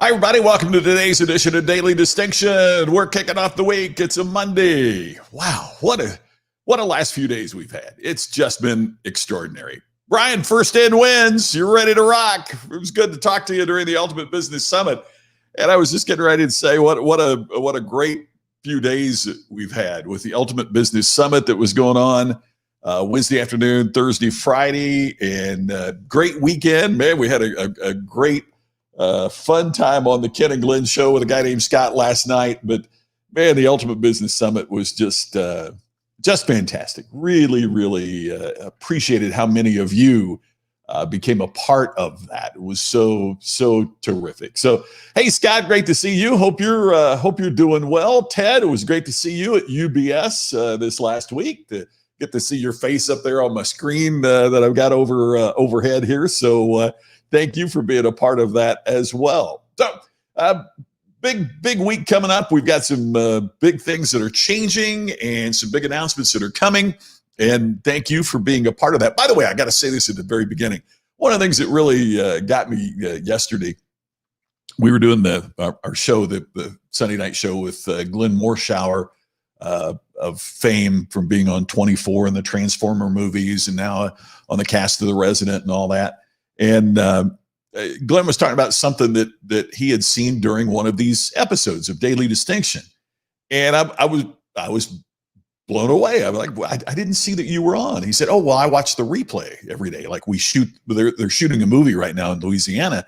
Hi, everybody. Welcome to today's edition of Daily Distinction. We're kicking off the week. It's a Monday. Wow, what a last few days we've had. It's just been extraordinary. Brian, first in wins. You're ready to rock. It was good to talk to you during the Ultimate Business Summit. And I was just getting ready to say what a great few days we've had with the Ultimate Business Summit that was going on Wednesday afternoon, Thursday, Friday, and great weekend. Man, we had a great fun time on the Ken and Glenn show with a guy named Scott last night. But man, the Ultimate Business Summit was just fantastic. Really, really appreciated how many of you became a part of that. It was so terrific. So, hey, Scott, great to see you. Hope you're doing well. Ted, it was great to see you at UBS this last week. To get to see your face up there on my screen that I've got overhead here. So thank you for being a part of that as well. So big week coming up. We've got some big things that are changing and some big announcements that are coming. And thank you for being a part of that. By the way, I got to say this at the very beginning. One of the things that really got me yesterday, we were doing our show, the Sunday night show with Glenn Morshower, of fame from being on 24 and the Transformer movies and now on the cast of The Resident and all that. And Glenn was talking about something that he had seen during one of these episodes of Daily Distinction. And I was blown away. I'm like, well, I didn't see that you were on. He said, oh, well, I watch the replay every day. Like they're shooting a movie right now in Louisiana.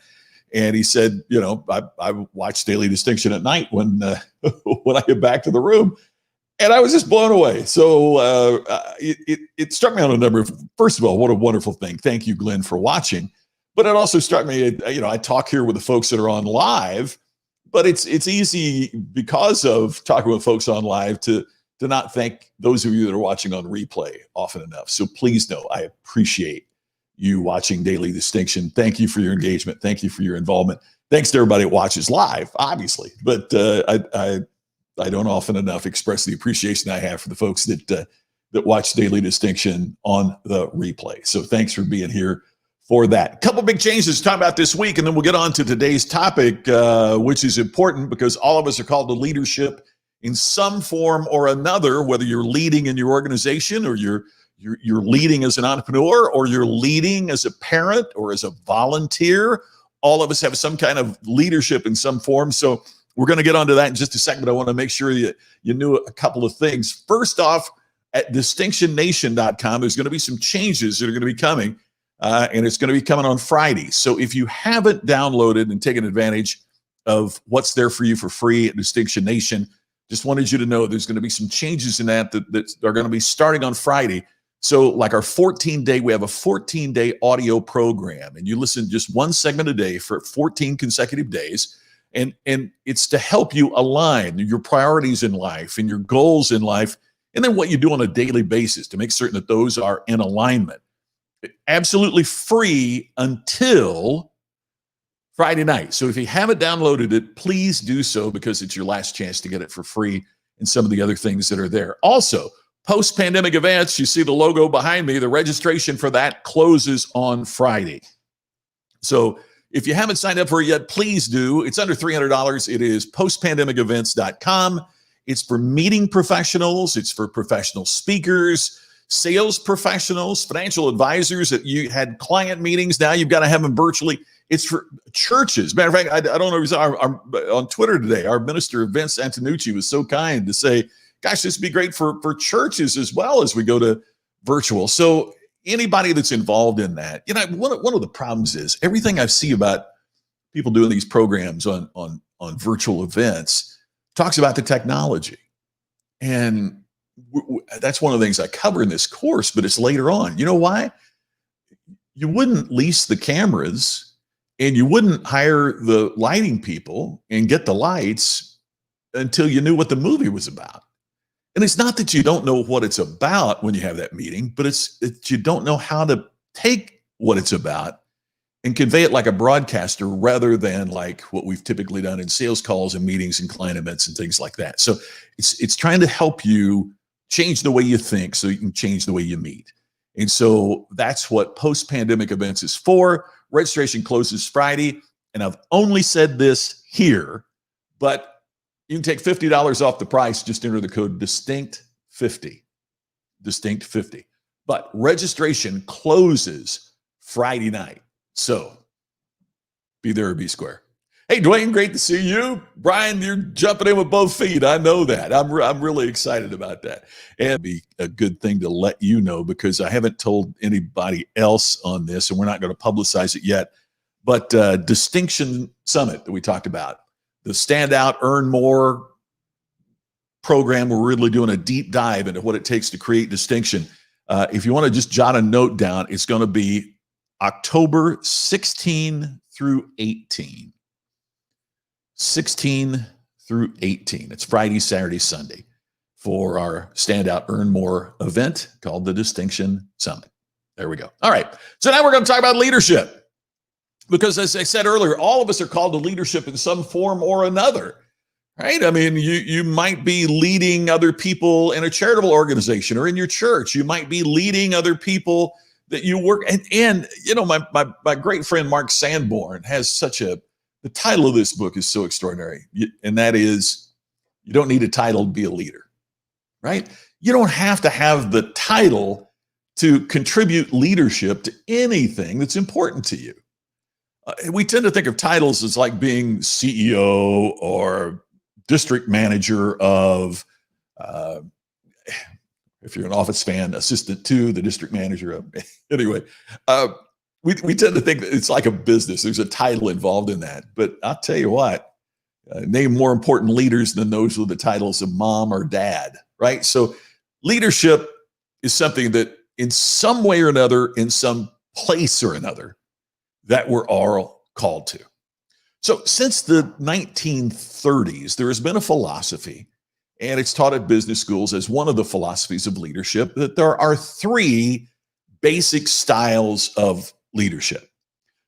And he said, I watch Daily Distinction at night when I get back to the room. And I was just blown away. So it struck me on a number of, first of all, what a wonderful thing. Thank you, Glenn, for watching. But it also struck me, I talk here with the folks that are on live, but it's easy because of talking with folks on live to not thank those of you that are watching on replay often enough. So please know, I appreciate you watching Daily Distinction. Thank you for your engagement. Thank you for your involvement. Thanks to everybody that watches live, obviously. But I don't often enough express the appreciation I have for the folks that watch Daily Distinction on the replay. So thanks for being here for that. A couple big changes to talk about this week, and then we'll get on to today's topic, which is important because all of us are called to leadership in some form or another, whether you're leading in your organization or you're leading as an entrepreneur or you're leading as a parent or as a volunteer. All of us have some kind of leadership in some form. So we're going to get onto that in just a second, but I want to make sure you knew a couple of things. First off, at distinctionnation.com, there's going to be some changes that are going to be coming, and it's going to be coming on Friday. So if you haven't downloaded and taken advantage of what's there for you for free at Distinction Nation, just wanted you to know there's going to be some changes in that are going to be starting on Friday. So like we have a 14-day audio program, and you listen just one segment a day for 14 consecutive days. And it's to help you align your priorities in life and your goals in life, and then what you do on a daily basis to make certain that those are in alignment. Absolutely free until Friday night. So if you haven't downloaded it, please do so because it's your last chance to get it for free and some of the other things that are there. Also, post-pandemic events, you see the logo behind me, the registration for that closes on Friday. So if you haven't signed up for it yet, please do. It's under $300. It is postpandemicevents.com. It's for meeting professionals. It's for professional speakers, sales professionals, financial advisors that you had client meetings. Now you've got to have them virtually. It's for churches. Matter of fact, I don't know if you saw on Twitter today, our minister, Vince Antonucci, was so kind to say, gosh, this would be great for churches as well as we go to virtual. So anybody that's involved in that, one of the problems is everything I see about people doing these programs on virtual events talks about the technology. And that's one of the things I cover in this course, but it's later on. You know why? You wouldn't lease the cameras and you wouldn't hire the lighting people and get the lights until you knew what the movie was about. And it's not that you don't know what it's about when you have that meeting, but it's that you don't know how to take what it's about and convey it like a broadcaster rather than like what we've typically done in sales calls and meetings and client events and things like that. So it's trying to help you change the way you think so you can change the way you meet. And so that's what post-pandemic events is for. Registration closes Friday. And I've only said this here, but you can take $50 off the price. Just enter the code DISTINCT50. DISTINCT50. But registration closes Friday night. So be there or be square. Hey, Dwayne, great to see you. Brian, you're jumping in with both feet. I know that. I'm really excited about that. And it'd be a good thing to let you know, because I haven't told anybody else on this, and we're not going to publicize it yet. But Distinction Summit that we talked about, the Stand Out, Earn More program, we're really doing a deep dive into what it takes to create distinction. If you want to just jot a note down, it's going to be October 16 through 18. 16 through 18. It's Friday, Saturday, Sunday for our Stand Out, Earn More event called the Distinction Summit. There we go. All right. So now we're going to talk about leadership, because as I said earlier, all of us are called to leadership in some form or another, right? I mean, you might be leading other people in a charitable organization or in your church. You might be leading other people that you work. And you know, my great friend, Mark Sanborn, has the title of this book is so extraordinary. And that is, you don't need a title to be a leader, right? You don't have to have the title to contribute leadership to anything that's important to you. We tend to think of titles as like being CEO or district manager of, if you're an Office fan, assistant to the district manager of, anyway, we tend to think that it's like a business. There's a title involved in that. But I'll tell you what, name more important leaders than those with the titles of mom or dad, right? So leadership is something that in some way or another, in some place or another, that we're all called to. So since the 1930s, there has been a philosophy, and it's taught at business schools as one of the philosophies of leadership, that there are three basic styles of leadership.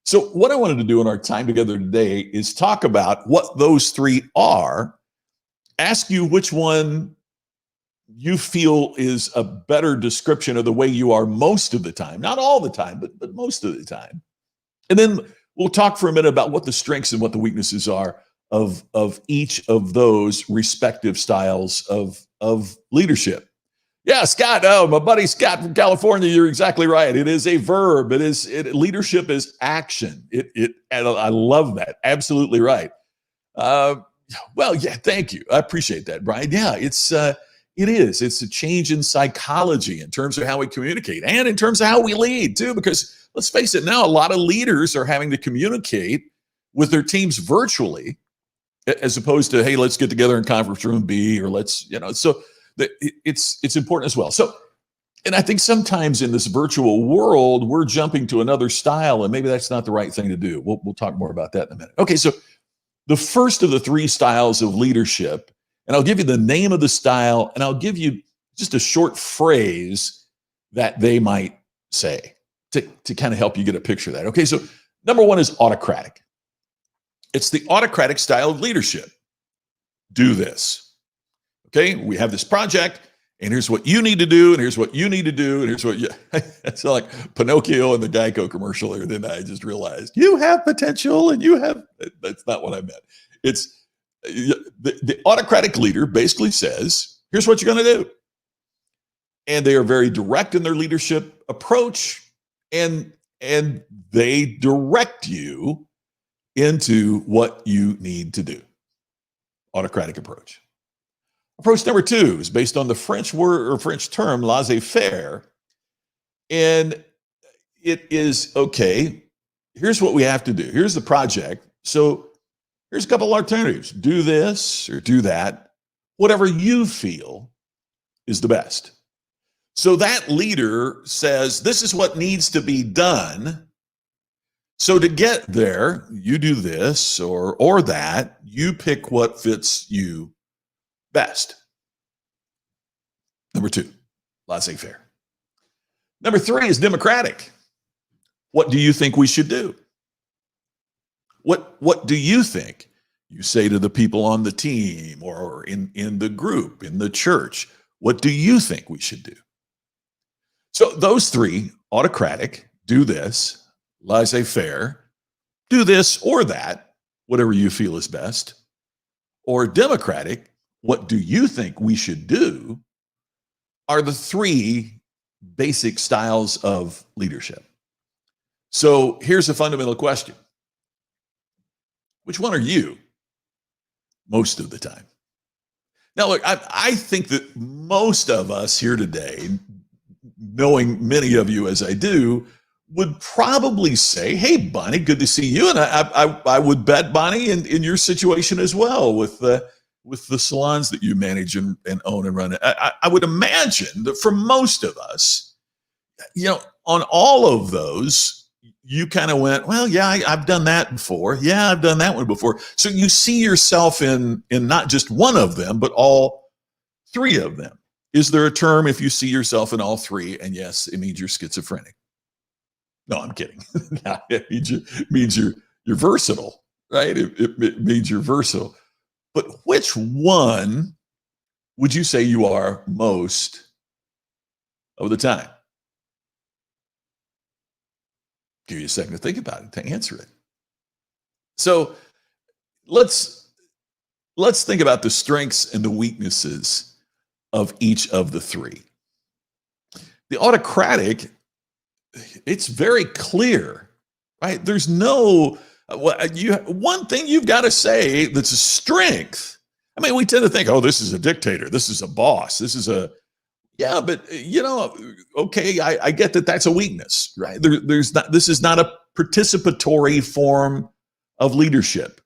So what I wanted to do in our time together today is talk about what those three are, ask you which one you feel is a better description of the way you are most of the time, not all the time, but most of the time. And then we'll talk for a minute about what the strengths and what the weaknesses are of each of those respective styles of leadership. Yeah, Scott. Oh, my buddy Scott from California. You're exactly right. It is a verb. Leadership is action. And I love that. Absolutely right. Well, yeah. Thank you. I appreciate that, Brian. Yeah, it is. It's a change in psychology in terms of how we communicate and in terms of how we lead too. Because let's face it, now a lot of leaders are having to communicate with their teams virtually, as opposed to, hey, let's get together in conference room B, or let's, so. It's important as well. So, and I think sometimes in this virtual world, we're jumping to another style, and maybe that's not the right thing to do. We'll talk more about that in a minute. Okay, so the first of the three styles of leadership, and I'll give you the name of the style, and I'll give you just a short phrase that they might say to kind of help you get a picture of that. Okay, so number one is autocratic. It's the autocratic style of leadership. Do this. Okay, we have this project, and here's what you need to do, and here's what you need to do, and here's what you. It's like Pinocchio in the Geico commercial here. Then I just realized you have potential, and you have. That's not what I meant. It's the autocratic leader basically says, "Here's what you're going to do," and they are very direct in their leadership approach, and they direct you into what you need to do. Autocratic approach. Approach number two is based on the French word or French term laissez-faire. And it is, okay, here's what we have to do. Here's the project. So here's a couple of alternatives. Do this or do that. Whatever you feel is the best. So that leader says, this is what needs to be done. So to get there, you do this or that. You pick what fits you best. Number two, laissez-faire. Number three is democratic. What do you think we should do? What do you think? You say to the people on the team or in the group, in the church, what do you think we should do? So those three, autocratic, do this, laissez-faire, do this or that, whatever you feel is best, or democratic, what do you think we should do, are the three basic styles of leadership. So here's a fundamental question. Which one are you most of the time? Now, look, I think that most of us here today, knowing many of you as I do, would probably say, hey, Bonnie, good to see you. And I would bet, Bonnie, in your situation as well with the salons that you manage and own and run. I would imagine that for most of us, on all of those, you kind of went, well, yeah, I've done that before. Yeah, I've done that one before. So you see yourself in not just one of them, but all three of them. Is there a term if you see yourself in all three? And yes, it means you're schizophrenic. No, I'm kidding. It means you're versatile, right? It means you're versatile. But which one would you say you are most of the time? Give you a second to think about it, to answer it. So let's think about the strengths and the weaknesses of each of the three. The autocratic, it's very clear, right? There's no one thing you've got to say that's a strength. I mean, we tend to think, oh, this is a dictator, this is a boss, this is a but okay, I get that that's a weakness, right? There's not. This is not a participatory form of leadership.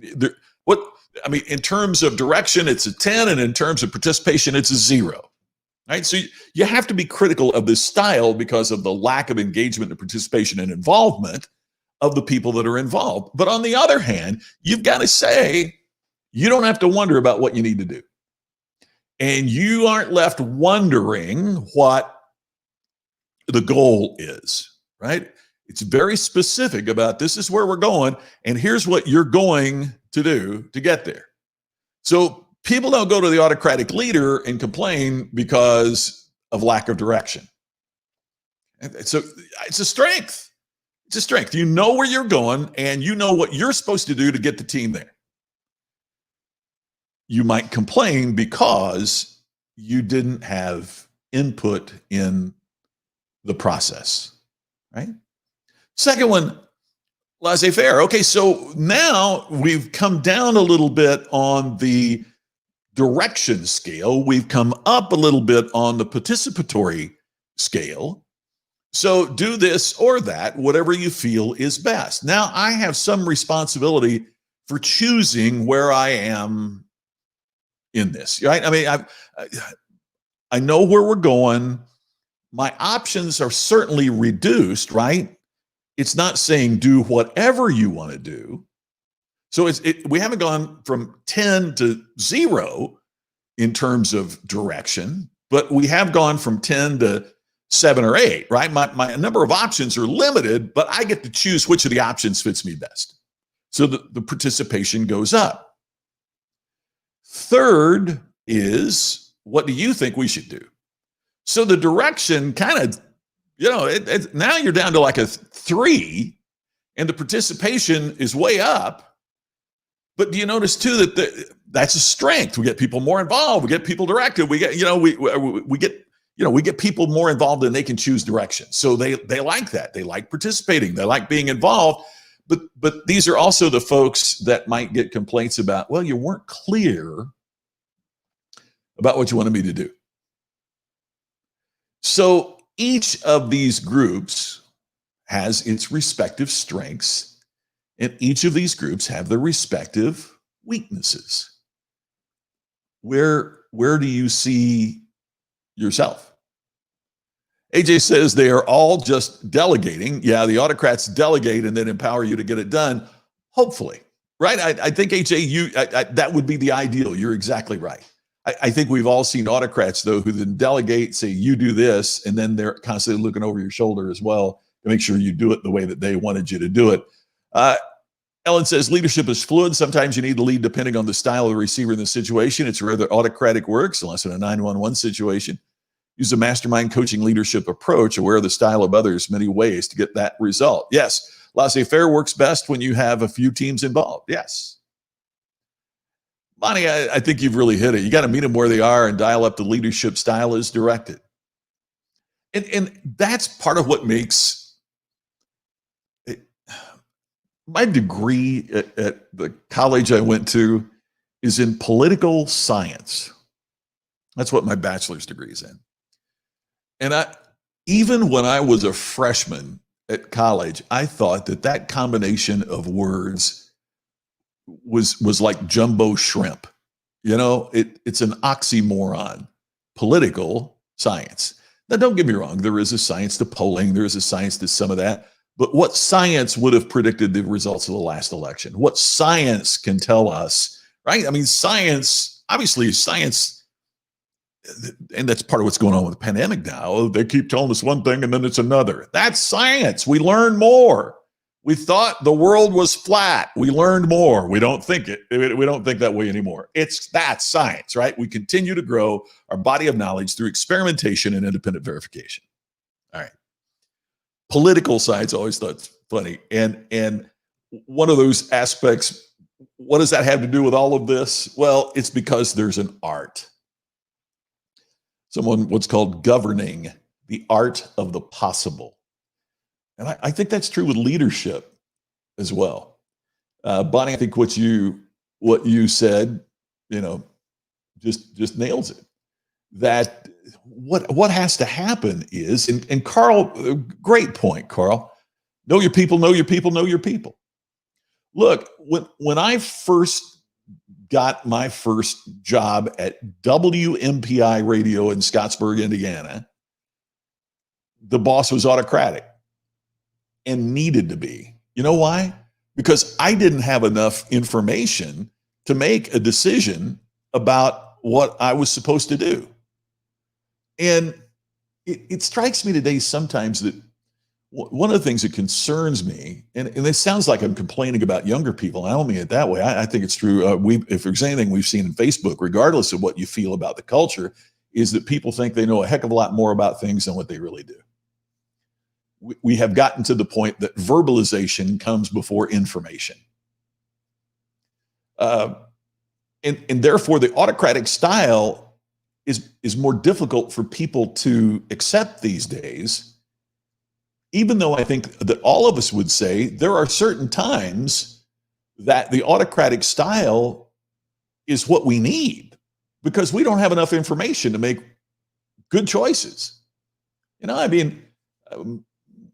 In terms of direction, it's a 10, and in terms of participation, it's a 0. Right? So you have to be critical of this style because of the lack of engagement and participation and involvement of the people that are involved. But on the other hand, you've got to say, you don't have to wonder about what you need to do. And you aren't left wondering what the goal is, right? It's very specific about this is where we're going, and here's what you're going to do to get there. So people don't go to the autocratic leader and complain because of lack of direction. And so it's a strength. It's a strength. You know where you're going, and you know what you're supposed to do to get the team there. You might complain because you didn't have input in the process, right? Second one, laissez-faire. Okay, so now we've come down a little bit on the direction scale. We've come up a little bit on the participatory scale. So do this or that, whatever you feel is best. Now I have some responsibility for choosing where I am in this, right? I mean, I know where we're going. My options are certainly reduced, right? It's not saying do whatever you want to do. So we haven't gone from 10 to 0 in terms of direction, but we have gone from 10 to 7 or 8, right? My number of options are limited, but I get to choose which of the options fits me best. So the participation goes up. Third is, what do you think we should do? So the direction kind of, now you're down to like a 3, and the participation is way up. But do you notice too that that's a strength? We get people more involved. We get people directed. We get, we get people more involved and they can choose direction. So they like that. They like participating. They like being involved. But these are also the folks that might get complaints about, well, you weren't clear about what you wanted me to do. So each of these groups has its respective strengths, and each of these groups have their respective weaknesses. Where do you see yourself? AJ says they are all just delegating. Yeah, the autocrats delegate and then empower you to get it done, hopefully, right? I think, AJ, that would be the ideal. You're exactly right. I think we've all seen autocrats, though, who then delegate, say, you do this, and then they're constantly looking over your shoulder as well to make sure you do it the way that they wanted you to do it. Ellen says, leadership is fluid. Sometimes you need to lead depending on the style of the receiver in the situation. It's rather autocratic works, unless in a 911 situation. Use a mastermind coaching leadership approach, aware of the style of others, many ways to get that result. Yes, Laissez-faire works best when you have a few teams involved. Yes. Bonnie, I think you've really hit it. You got to meet them where they are and dial up the leadership style as directed. And that's part of what makes it, my degree at the college I went to is in political science. That's what my bachelor's degree is in. And even when I was a freshman at college, I thought that combination of words was like jumbo shrimp. It's an oxymoron. Political science. Now, don't get me wrong. There is a science to polling. There is a science to some of that. But what science would have predicted the results of the last election? What science can tell us, right? I mean, obviously science, and that's part of what's going on with the pandemic now. They keep telling us one thing and then it's another. That's science. We learn more. We thought the world was flat. We learned more. We don't think that way anymore. That's science, right? We continue to grow our body of knowledge through experimentation and independent verification. All right. Political science, I always thought it's funny. And one of those aspects, what does that have to do with all of this? Well, it's because there's an art. What's called governing, the art of the possible. And I think that's true with leadership as well. Bonnie, I think what you said, just nails it. That what has to happen is, and Carl, great point, Carl. Know your people, know your people, know your people. Look, when I first got my first job at WMPI Radio in Scottsburg, Indiana, the boss was autocratic. And needed to be. You know why? Because I didn't have enough information to make a decision about what I was supposed to do. And it strikes me today sometimes that one of the things that concerns me, and this sounds like I'm complaining about younger people, and I don't mean it that way. I think it's true. If there's anything we've seen in Facebook, regardless of what you feel about the culture, is that people think they know a heck of a lot more about things than what they really do. We have gotten to the point that verbalization comes before information. And therefore, the autocratic style is more difficult for people to accept these days, even though I think that all of us would say there are certain times that the autocratic style is what we need because we don't have enough information to make good choices.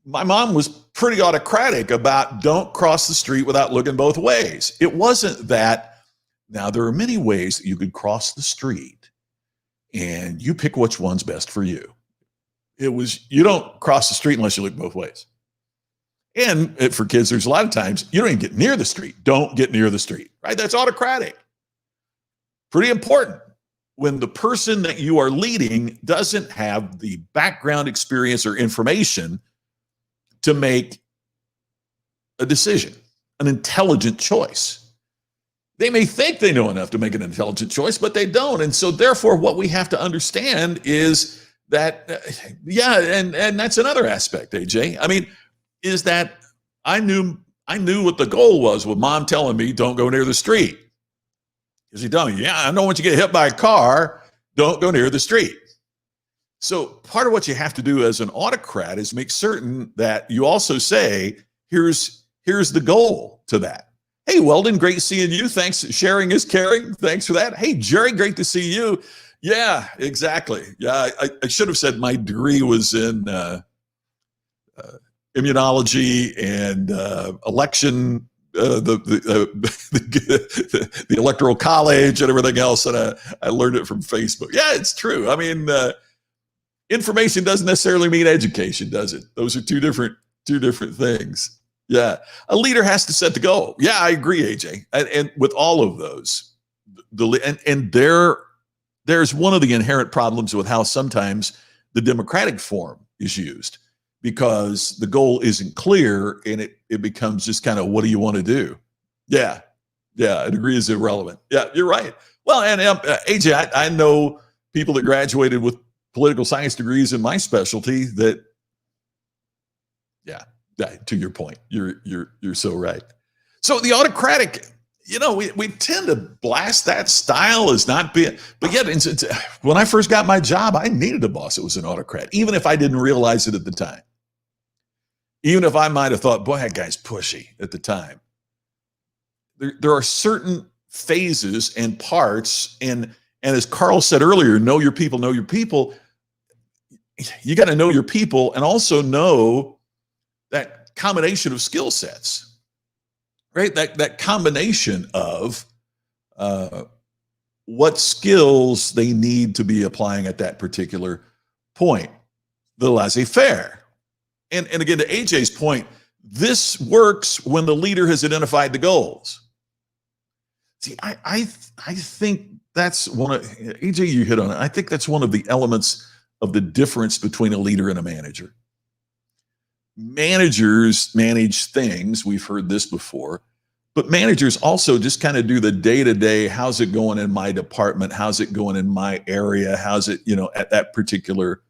My mom was pretty autocratic about don't cross the street without looking both ways. It wasn't that. Now, there are many ways that you could cross the street and you pick which one's best for you. It was, you don't cross the street unless you look both ways. And for kids, there's a lot of times you don't even get near the street. Don't get near the street, right? That's autocratic. Pretty important. When the person that you are leading doesn't have the background experience or information to make a decision, an intelligent choice. They may think they know enough to make an intelligent choice, but they don't. And so therefore, what we have to understand is that, and that's another aspect, AJ. I mean, is that I knew what the goal was with mom telling me, don't go near the street. Because she told me, I know once you get hit by a car, don't go near the street. So part of what you have to do as an autocrat is make certain that you also say, here's the goal to that. Hey, Weldon, great seeing you. Thanks. Sharing is caring. Thanks for that. Hey, Jerry, great to see you. Yeah, exactly. Yeah, I should have said my degree was in immunology and election, the electoral college and everything else. And I learned it from Facebook. Yeah, it's true. I mean, information doesn't necessarily mean education, does it? Those are two different things. Yeah. A leader has to set the goal. Yeah, I agree, AJ. And with all of those, there's one of the inherent problems with how sometimes the democratic form is used, because the goal isn't clear and it becomes just kind of, what do you want to do? Yeah. A degree is irrelevant. Yeah, you're right. Well, and AJ, I know people that graduated with political science degrees in my specialty that, To your point, you're so right. So the autocratic, we tend to blast that style as not being, but yet when I first got my job, I needed a boss that was an autocrat, even if I didn't realize it at the time. Even if I might have thought, boy, that guy's pushy at the time. There are certain phases and parts, and as Carl said earlier, know your people, know your people. You got to know your people and also know that combination of skill sets, right? That combination of what skills they need to be applying at that particular point. The laissez-faire. And again, to AJ's point, this works when the leader has identified the goals. See, I think that's one of, AJ, you hit on it. I think that's one of the elements of the difference between a leader and a manager. Managers manage things. We've heard this before, but managers also just kind of do the day-to-day. How's it going in my department? How's it going in my area? How's it, at that particular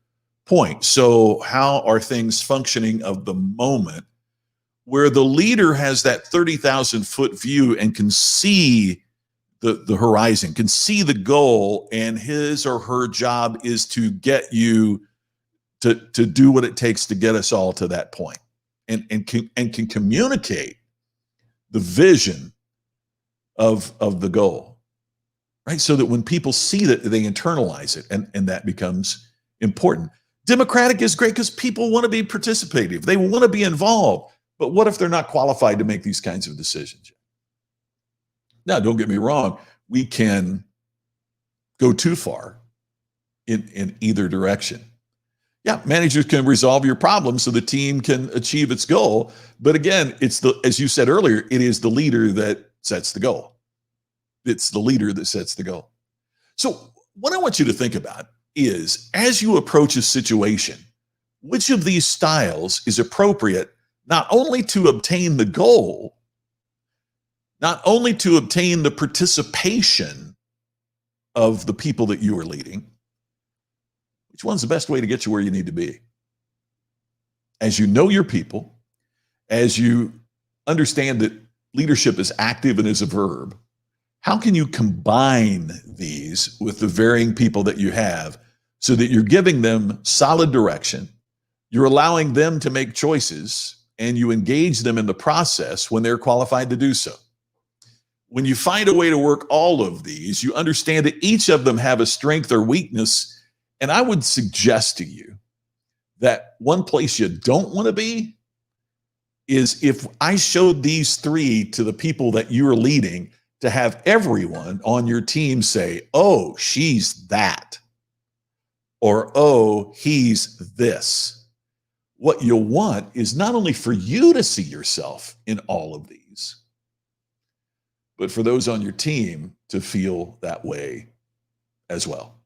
point? So how are things functioning of the moment, where the leader has that 30,000 foot view and can see the horizon, can see the goal, and his or her job is to get you to do what it takes to get us all to that point, and can communicate the vision of the goal, right? So that when people see that, they internalize it, and that becomes important. Democratic is great because people want to be participative. They want to be involved. But what if they're not qualified to make these kinds of decisions? Now, don't get me wrong. We can go too far in either direction. Yeah, managers can resolve your problems so the team can achieve its goal. But again, as you said earlier, it is the leader that sets the goal. It's the leader that sets the goal. So what I want you to think about is, as you approach a situation, which of these styles is appropriate not only to obtain the goal, not only to obtain the participation of the people that you are leading, which one's the best way to get you where you need to be? As you know your people, as you understand that leadership is active and is a verb, how can you combine these with the varying people that you have so that you're giving them solid direction, you're allowing them to make choices, and you engage them in the process when they're qualified to do so? When you find a way to work all of these, you understand that each of them have a strength or weakness. And I would suggest to you that one place you don't want to be is if I showed these three to the people that you're leading, to have everyone on your team say, oh, she's that, or oh, he's this. What you'll want is not only for you to see yourself in all of these, but for those on your team to feel that way as well.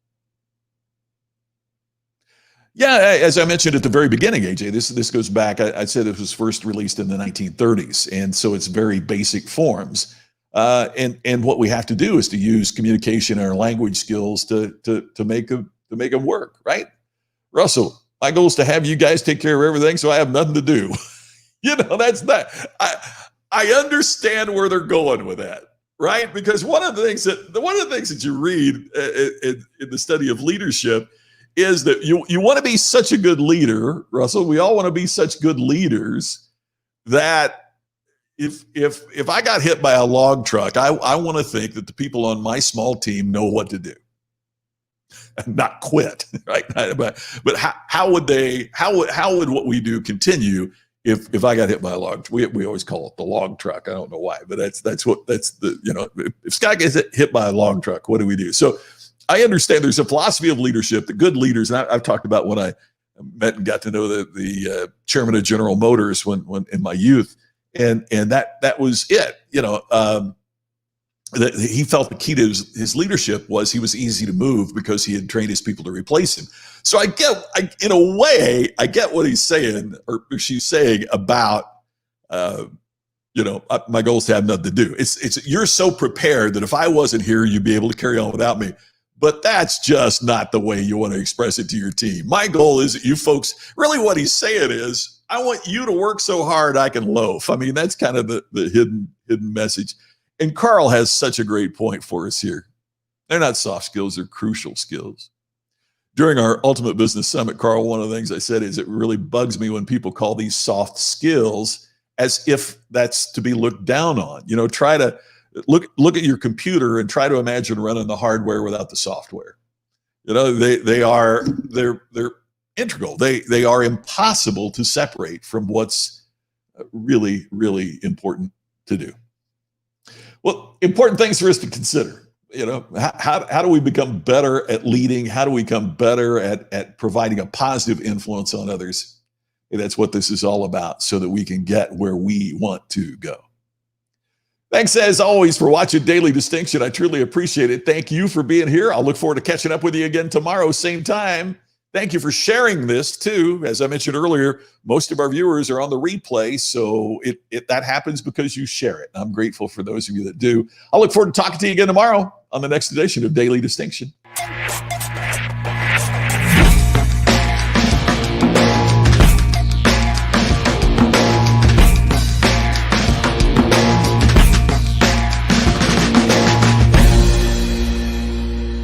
Yeah, as I mentioned at the very beginning, AJ, this goes back, I said it was first released in the 1930s, and so it's very basic forms. And what we have to do is to use communication and our language skills to make them work, right? Russell, my goal is to have you guys take care of everything, so I have nothing to do. That's not. I understand where they're going with that, right? Because one of the things that you read in the study of leadership is that you want to be such a good leader, Russell. We all want to be such good leaders that if I got hit by a log truck, I want to think that the people on my small team know what to do and not quit, right? But how would what we do continue if I got hit by a log? We always call it the log truck. I don't know why, but that's if Scott gets hit by a log truck, what do we do? So I understand there's a philosophy of leadership that good leaders, and I've talked about when I met and got to know the chairman of General Motors when in my youth, and that was it. He felt the key to his leadership was he was easy to move because he had trained his people to replace him. So in a way, I get what he's saying or she's saying about, my goal is to have nothing to do. It's you're so prepared that if I wasn't here, you'd be able to carry on without me. but that's just not the way you want to express it to your team. My goal is that you folks, really what he's saying is, I want you to work so hard I can loaf. I mean, that's kind of the hidden message. And Carl has such a great point for us here. They're not soft skills, they're crucial skills. During our Ultimate Business Summit, Carl, one of the things I said is it really bugs me when people call these soft skills as if that's to be looked down on. You know, try to look at your computer and try to imagine running the hardware without the software. You know, they're integral. They are impossible to separate from what's really, really important to do. Well, important things for us to consider. You know, how do we become better at leading? How do we become better at providing a positive influence on others? And that's what this is all about, so that we can get where we want to go. Thanks, as always, for watching Daily Distinction. I truly appreciate it. Thank you for being here. I'll look forward to catching up with you again tomorrow, same time. Thank you for sharing this, too. As I mentioned earlier, most of our viewers are on the replay, so that happens because you share it. I'm grateful for those of you that do. I'll look forward to talking to you again tomorrow on the next edition of Daily Distinction.